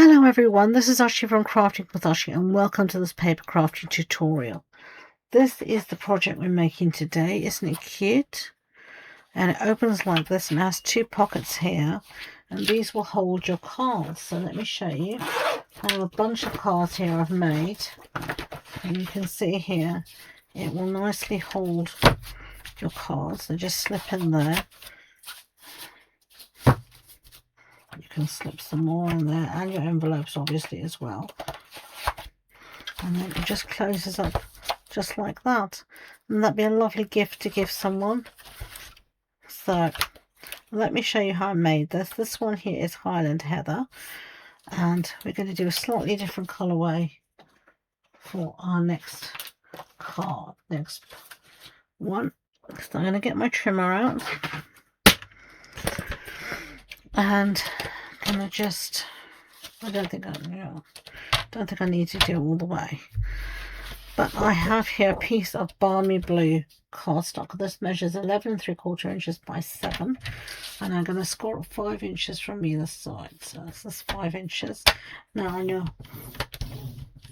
Hello everyone, this is Ashee from Crafting with Ashee and welcome to this paper crafting tutorial. This is the project we're making today. Isn't it cute? And it opens like this and has two pockets here, and these will hold your cards. So let me show you. I have a bunch of cards here I've made, and you can see here it will nicely hold your cards. They just slip in there. You can slip some more in there, and your envelopes obviously as well. And then it just closes up just like that. And that'd be a lovely gift to give someone. So let me show you how I made this. This one here is Highland Heather. And we're going to do a slightly different colourway for our next card. Next one. So I'm going to get my trimmer out. And I'm going to just... I don't think I need to do it all the way. But I have here a piece of balmy blue cardstock. This measures 11 3/4 inches by 7, and I'm going to score it 5 inches from either side. So this is 5 inches. Now on your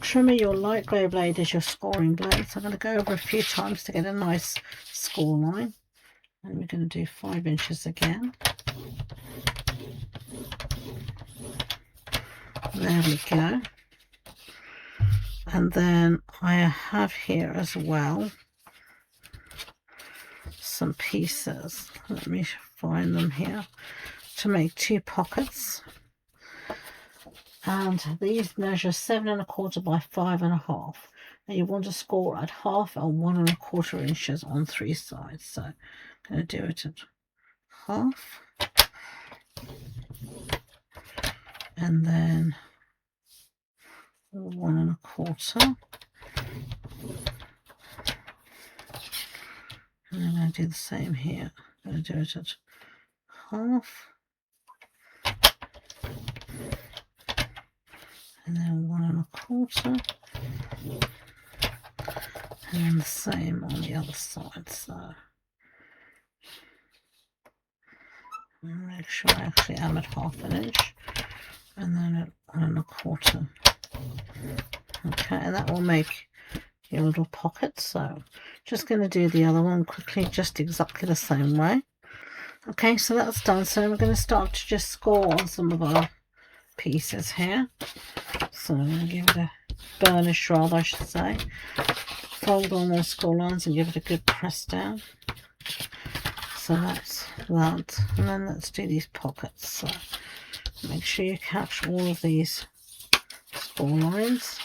trimmer, your light grey blade is your scoring blade. So I'm going to go over a few times to get a nice score line. And we're going to do 5 inches again. There we go. And then I have here as well some pieces. Let me find them here to make two pockets. And these measure 7 1/4 by 5 1/2. And you want to score at half and 1 1/4 inches on 3 sides. So I'm going to do it at half. And then 1 1/4, and I'm going to do the same here. I'm going to do it at half, and then 1 1/4, and then the same on the other side. So make sure I actually am at 1/2 inch, and then at 1 1/4. Okay, and that will make your little pocket. So just going to do the other one quickly, just exactly the same way. Okay, so that's done. So we're going to start to just score on some of our pieces here. So I'm going to give it a burnish, rather I should say. Fold on those score lines and give it a good press down. So that's that. And then let's do these pockets. So make sure you catch all of these score lines.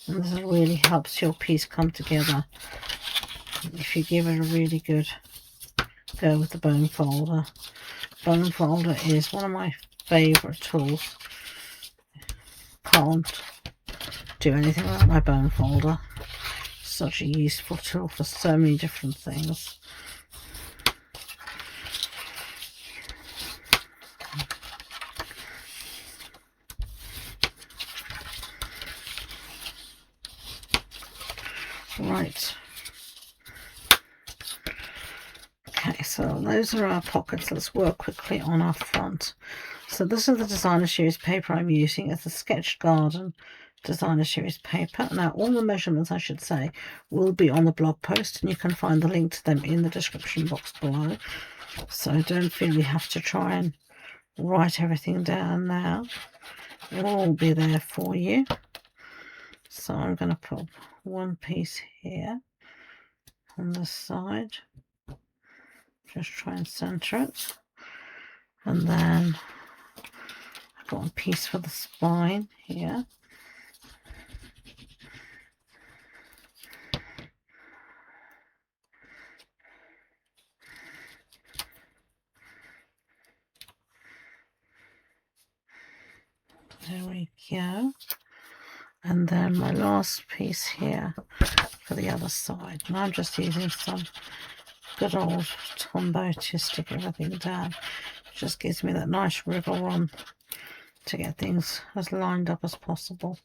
And this really helps your piece come together if you give it a really good go with the bone folder. Bone folder is one of my favourite tools. Can't do anything without my bone folder. Such a useful tool for so many different things. Right. Okay, so those are our pockets. Let's work quickly on our front. So this is the designer series paper I'm using. It's a Sketch Garden designer series paper. Now all the measurements, I should say, will be on the blog post, and you can find the link to them in the description box below. So don't feel you have to try and write everything down now. It'll all be there for you. So I'm going to put one piece here on this side. Just try and center it. And then I've got a piece for the spine here. There we go. And then my last piece here for the other side. And I'm just using some good old Tombow to stick everything down. It just gives me that nice wriggle run to get things as lined up as possible.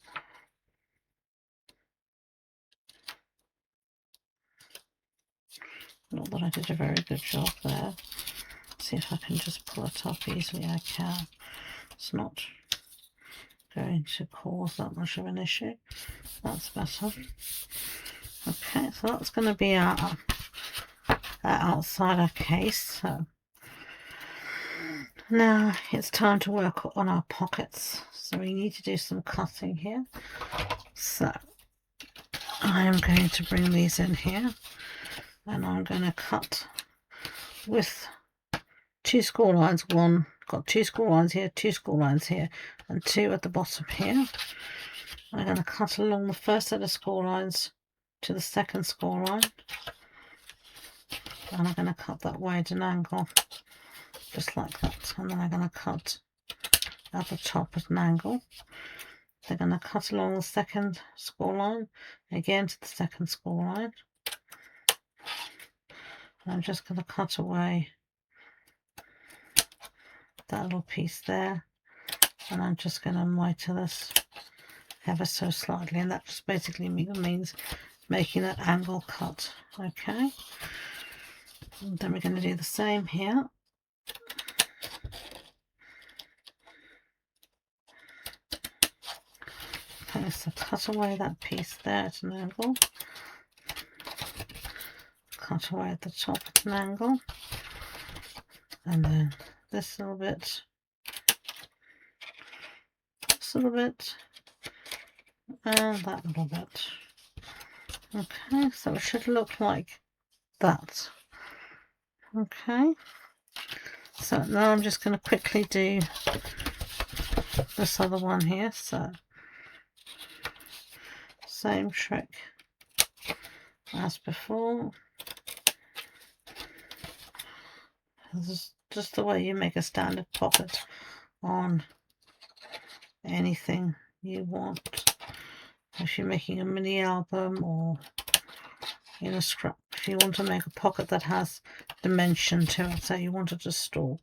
Not that I did a very good job there. See if I can just pull it up easily. I can. It's not going to cause that much of an issue. That's better. Okay, so that's going to be our outside our case. So now it's time to work on our pockets. So we need to do some cutting here. So I am going to bring these in here, and I'm going to cut with 2 score lines. Got 2 score lines here, 2 score lines here, and 2 at the bottom here. I'm going to cut along the first set of score lines to the second score line, and I'm going to cut that way at an angle, just like that. And then I'm going to cut at the top at an angle. They're going to cut along the second score line, again to the second score line. And I'm just going to cut away that little piece there, and I'm just going to miter this ever so slightly, and that just basically means making an angle cut. Okay, and then we're going to do the same here. Okay, so cut away that piece there at an angle, cut away at the top at an angle, and then this little bit, this little bit, and that little bit. Okay, so it should look like that. Okay, so now I'm just going to quickly do this other one here. So same trick as before. This is just the way you make a standard pocket on anything you want. If you're making a mini album or in a scrap, if you want to make a pocket that has dimension to it, so you want it to store,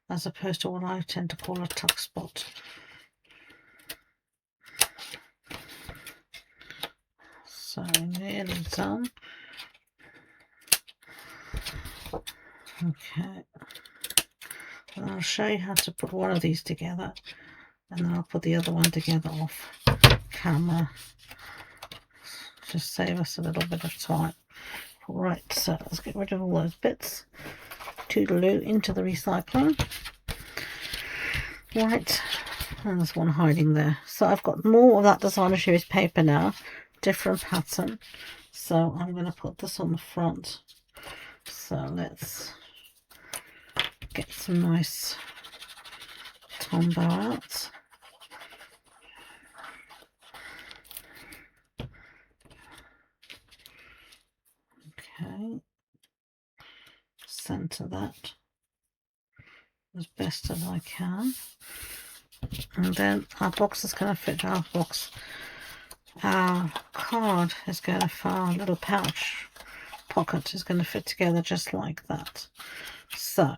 as opposed to what I tend to call a tuck spot. So nearly done. Okay, and I'll show you how to put one of these together, and then I'll put the other one together off camera. Just save us a little bit of time. Right, so let's get rid of all those bits. Toodaloo, into the recycling. Right, and there's one hiding there. So I've got more of that designer series paper now, different pattern. So I'm going to put this on the front. So let's get some nice Tombow out. Okay, center that as best as I can, and then our box is going to fit our box. Our card is going to fit, our little pouch pocket is going to fit together just like that. So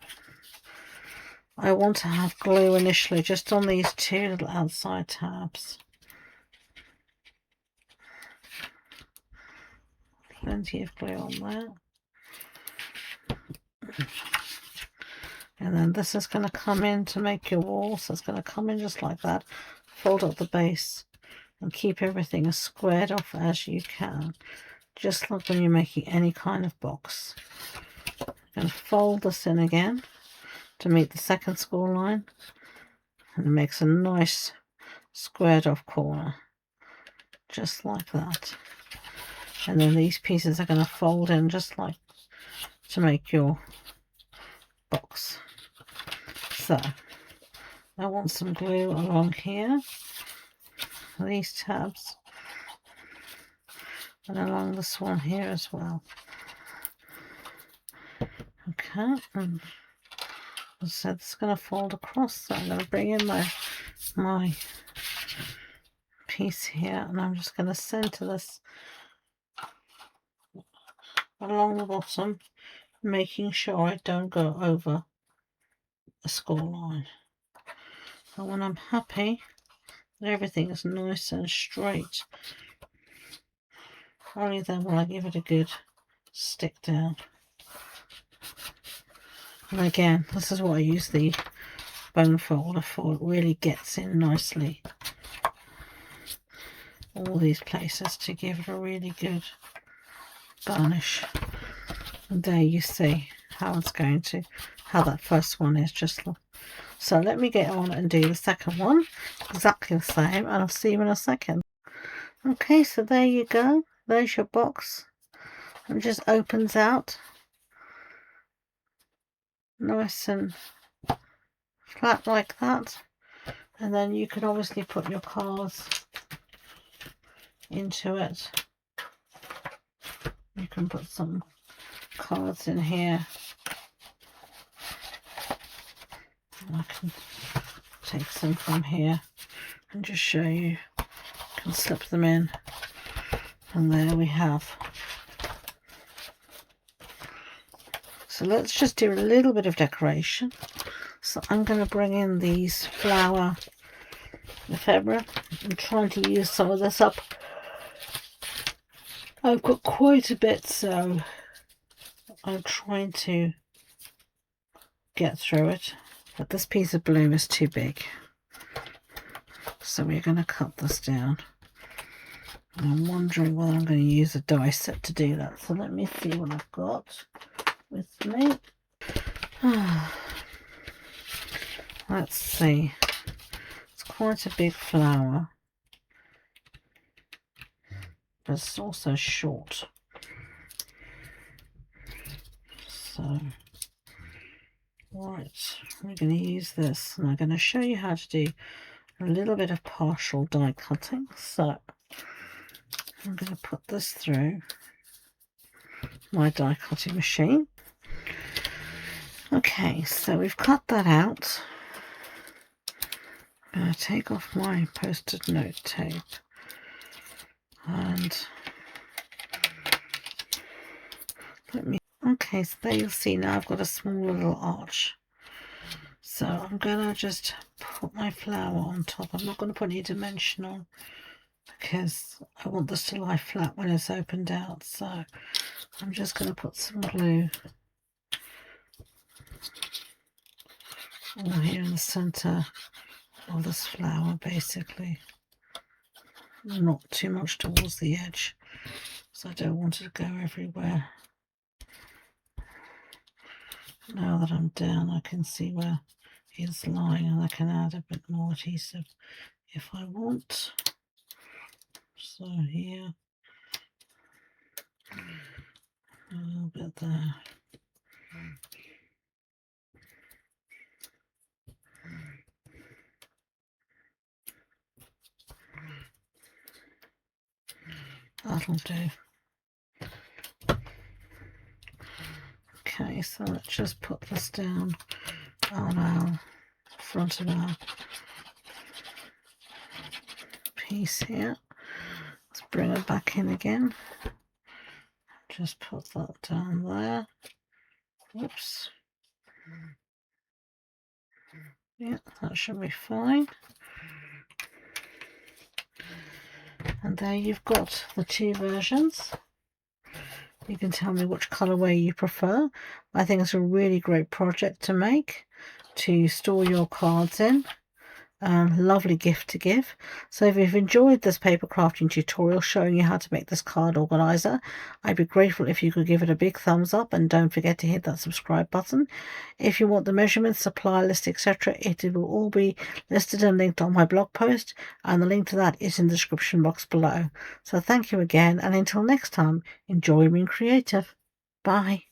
I want to have glue initially just on these 2 little outside tabs. Plenty of glue on there. And then this is going to come in to make your wall, so it's going to come in just like that. Fold up the base and keep everything as squared off as you can, just like when you're making any kind of box. I'm going to fold this in again to meet the second score line, and it makes a nice squared off corner, just like that. And then these pieces are going to fold in just like to make your box. So I want some glue along here, these tabs, and along this one here as well. Okay, and as I said, it's going to fold across, so I'm going to bring in my piece here, and I'm just going to center this along the bottom, making sure I don't go over a score line. And when I'm happy that everything is nice and straight, only then will I give it a good stick down. And again, this is what I use the bone folder for. It really gets in nicely all these places to give it a really good burnish. And there you see how it's going to, how that first one is. Just so let me get on and do the second one exactly the same, and I'll see you in a second. Okay, so there you go, there's your box. It just opens out nice and flat like that, and then you can obviously put your cards into it. You can put some cards in here. I can take some from here and just show you. You can slip them in, and there we have. So let's just do a little bit of decoration. So I'm going to bring in these flower ephemera. I'm trying to use some of this up. I've got quite a bit, so I'm trying to get through it. But this piece of bloom is too big. So we're going to cut this down. And I'm wondering whether I'm going to use a die set to do that. So let me see what I've got with me. Let's see. It's quite a big flower, but it's also short. So, right, we're going to use this, and I'm going to show you how to do a little bit of partial die cutting. So I'm going to put this through my die cutting machine. Okay, so we've cut that out. I'm going to take off my post-it note tape, and let me, okay, so there you'll see now I've got a small little arch. So I'm going to just put my flower on top. I'm not going to put any dimension on because I want this to lie flat when it's opened out. So I'm just going to put some glue all here in the center of this flower, basically. Not too much towards the edge, so I don't want it to go everywhere. Now that I'm down, I can see where it's lying, and I can add a bit more adhesive if I want. So here, a little bit there. That'll do. Okay, so let's just put this down on our front of our piece here. Let's bring it back in again. Just put that down there. Whoops. Yeah, that should be fine. And there you've got the two versions. You can tell me which colourway you prefer. I think it's a really great project to make, to store your cards in. Lovely gift to give. So if you've enjoyed this paper crafting tutorial showing you how to make this card organizer, I'd be grateful if you could give it a big thumbs up, and don't forget to hit that subscribe button. If you want the measurements, supply list, etc., it will all be listed and linked on my blog post, and the link to that is in the description box below. So thank you again, and until next time, enjoy being creative. Bye.